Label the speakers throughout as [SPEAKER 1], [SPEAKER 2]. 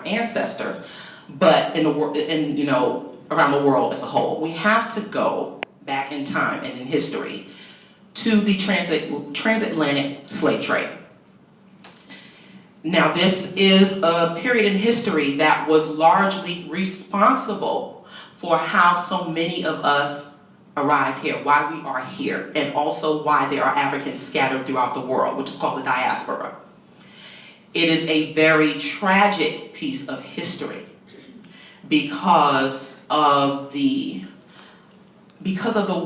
[SPEAKER 1] ancestors, but in the world, around the world as a whole. We have to go back in time and in history to the transatlantic slave trade. Now, this is a period in history that was largely responsible for how so many of us arrived here, why we are here, and also why there are Africans scattered throughout the world, which is called the diaspora. It is a very tragic piece of history because of the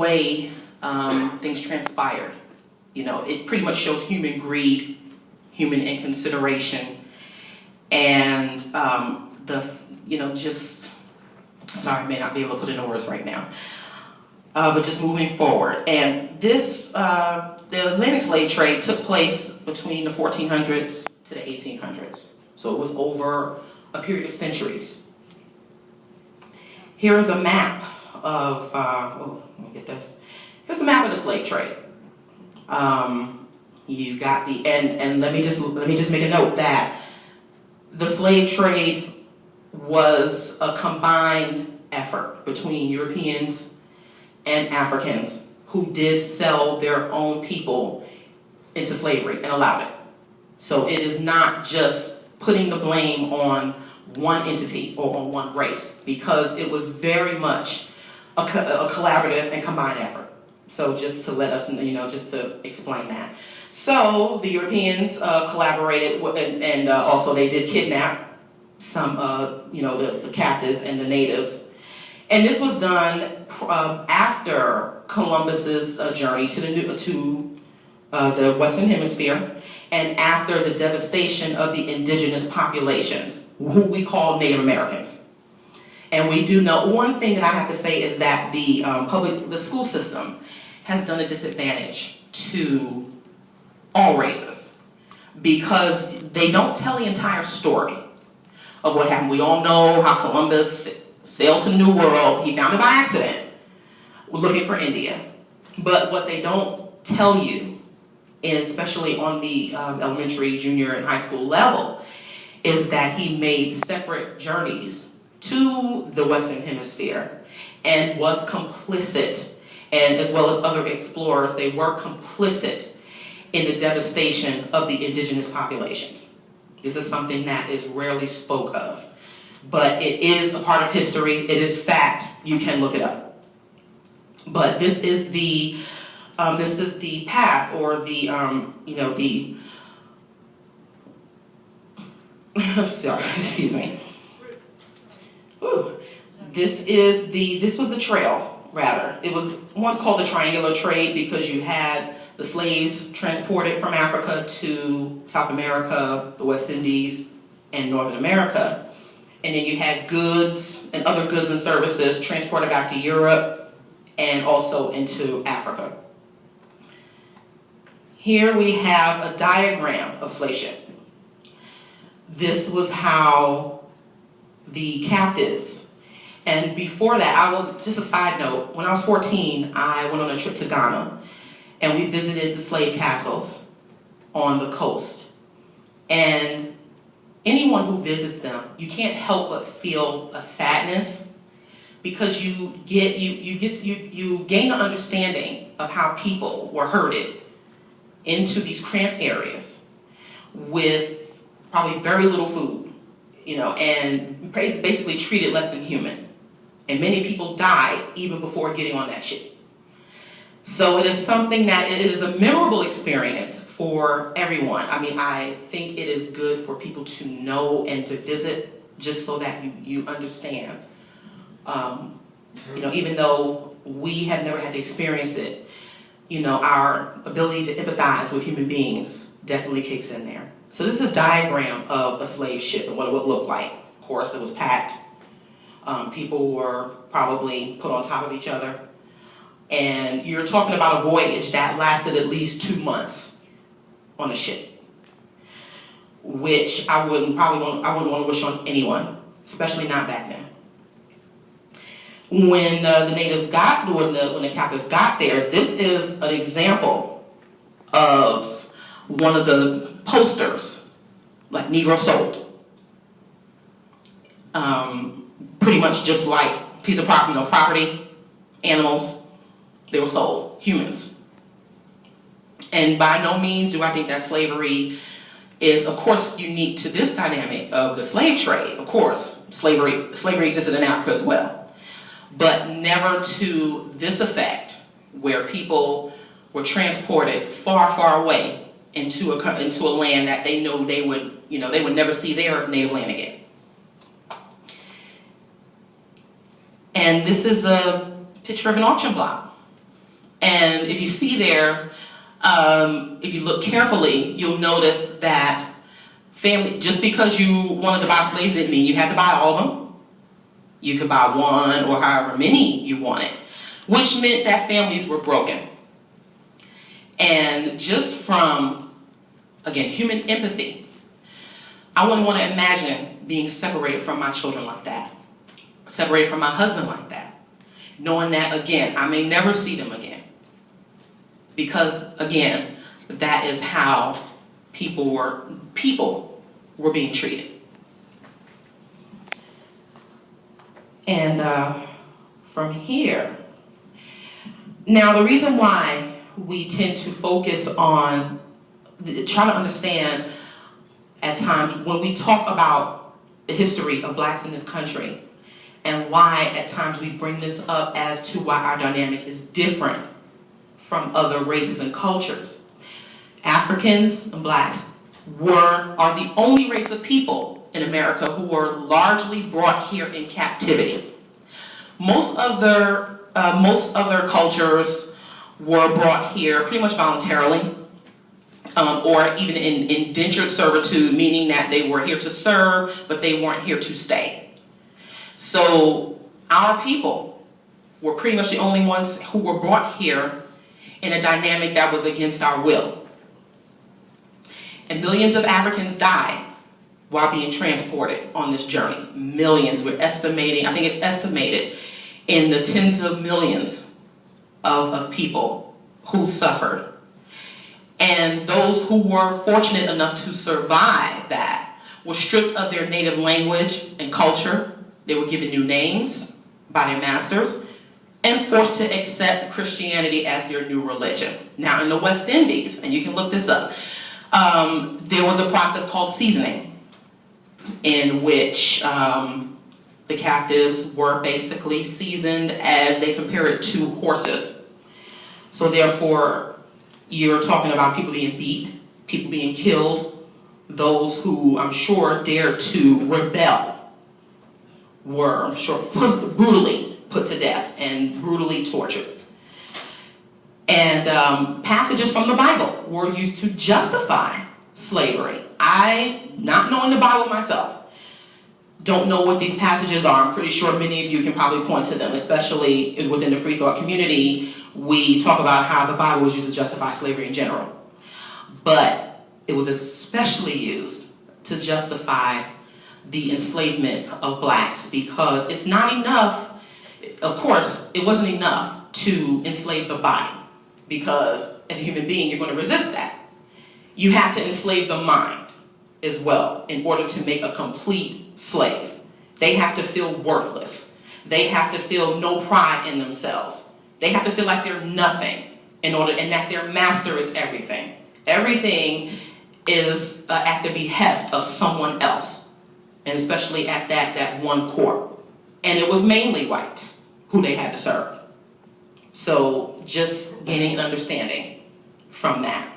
[SPEAKER 1] way things transpired. It pretty much shows human greed, human inconsideration, and sorry, I may not be able to put it into words right now, but just moving forward. And this, the Atlantic slave trade took place between the 1400s to the 1800s. So it was over a period of centuries. Here is a map of, let me get this. Here's a map of the slave trade. You got the, and let me just make a note that the slave trade was a combined effort between Europeans and Africans who did sell their own people into slavery and allowed it. So it is not just putting the blame on one entity or on one race, because it was very much a collaborative and combined effort. So just to let us, just to explain that. So the Europeans collaborated, and also they did kidnap some, the captives and the natives. And this was done after Columbus's journey to the Western Hemisphere, and after the devastation of the indigenous populations, who we call Native Americans. And we do know, one thing that I have to say is that the school system has done a disadvantage to all races, because they don't tell the entire story of what happened. We all know how Columbus sailed to the New World. He found it by accident, looking for India. But what they don't tell you, especially on the elementary, junior, and high school level, is that he made separate journeys to the Western Hemisphere and was complicit, and as well as other explorers, they were complicit in the devastation of the indigenous populations. This is something that is rarely spoke of, but it is a part of history. It is fact. You can look it up. But this is the path, or the sorry, excuse me. Ooh. This was the trail, rather. It was once called the triangular trade because you had the slaves transported from Africa to South America, the West Indies, and Northern America. And then you had goods and other goods and services transported back to Europe and also into Africa. Here we have a diagram of slave ship. This was how the captives, and before that, just a side note, when I was 14, I went on a trip to Ghana, and we visited the slave castles on the coast. And anyone who visits them, you can't help but feel a sadness, because you gain an understanding of how people were herded into these cramped areas with probably very little food, and basically treated less than human. And many people died even before getting on that ship. So it is something that it is a memorable experience for everyone. I mean, I think it is good for people to know and to visit, just so that you understand. Even though we have never had to experience it, our ability to empathize with human beings definitely kicks in there. So this is a diagram of a slave ship and what it would look like. Of course, it was packed. People were probably put on top of each other. And you're talking about a voyage that lasted at least 2 months on a ship, which I wouldn't want to wish on anyone, especially not back then. When when the captives got there, this is an example of one of the posters, like Negro sold. Pretty much just like piece of property, property, animals, they were sold, humans. And by no means do I think that slavery is, of course, unique to this dynamic of the slave trade. Of course, slavery existed in Africa as well, but never to this effect, where people were transported far, far away into a land that they know they would never see their native land again. And this is a picture of an auction block. And if you see there, if you look carefully, you'll notice that just because you wanted to buy slaves didn't mean you had to buy all of them. You could buy one or however many you wanted, which meant that families were broken. And just from, again, human empathy, I wouldn't want to imagine being separated from my children like that. Separated from my husband like that, knowing that, again, I may never see them again. Because, again, that is how people were being treated. And from here, now the reason why we tend to focus on, try to understand at times when we talk about the history of blacks in this country, and why at times we bring this up as to why our dynamic is different from other races and cultures. Africans and blacks are the only race of people in America who were largely brought here in captivity. Most other cultures were brought here pretty much voluntarily, or even in indentured servitude, meaning that they were here to serve, but they weren't here to stay. So our people were pretty much the only ones who were brought here in a dynamic that was against our will. And millions of Africans died while being transported on this journey. Millions. We're estimating, I think it's estimated in the tens of millions of people who suffered. And those who were fortunate enough to survive that were stripped of their native language and culture. They were given new names by their masters and forced to accept Christianity as their new religion. Now in the West Indies, and you can look this up, there was a process called seasoning, in which the captives were basically seasoned, and they compare it to horses. So therefore, you're talking about people being beat, people being killed, those who I'm sure dared to rebel were, I'm sure, brutally put to death and brutally tortured. And passages from the Bible were used to justify slavery. I, not knowing the Bible myself, don't know what these passages are. I'm pretty sure many of you can probably point to them, especially within the free thought community. We talk about how the Bible was used to justify slavery in general. But it was especially used to justify the enslavement of blacks, because it's not enough, of course, it wasn't enough to enslave the body, because as a human being, you're going to resist that. You have to enslave the mind as well in order to make a complete slave. They have to feel worthless. They have to feel no pride in themselves. They have to feel like they're nothing and that their master is everything. Everything is at the behest of someone else. And especially at that one court. And it was mainly whites who they had to serve. So just gaining an understanding from that.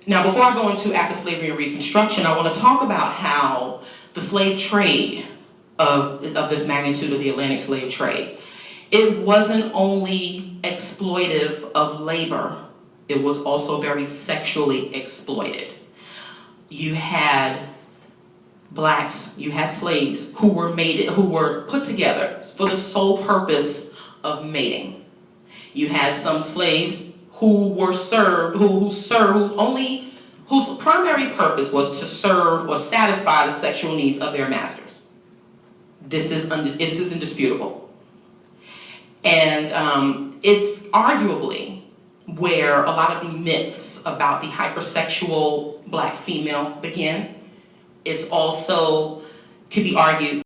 [SPEAKER 1] Now, before I go into after slavery and Reconstruction, I want to talk about how the slave trade of this magnitude of the Atlantic slave trade, it wasn't only exploitive of labor, it was also very sexually exploited. You had blacks, you had slaves who were put together for the sole purpose of mating. You had some slaves who were served, whose primary purpose was to serve or satisfy the sexual needs of their masters. This is indisputable. And it's arguably where a lot of the myths about the hypersexual black female begin. It's also could be argued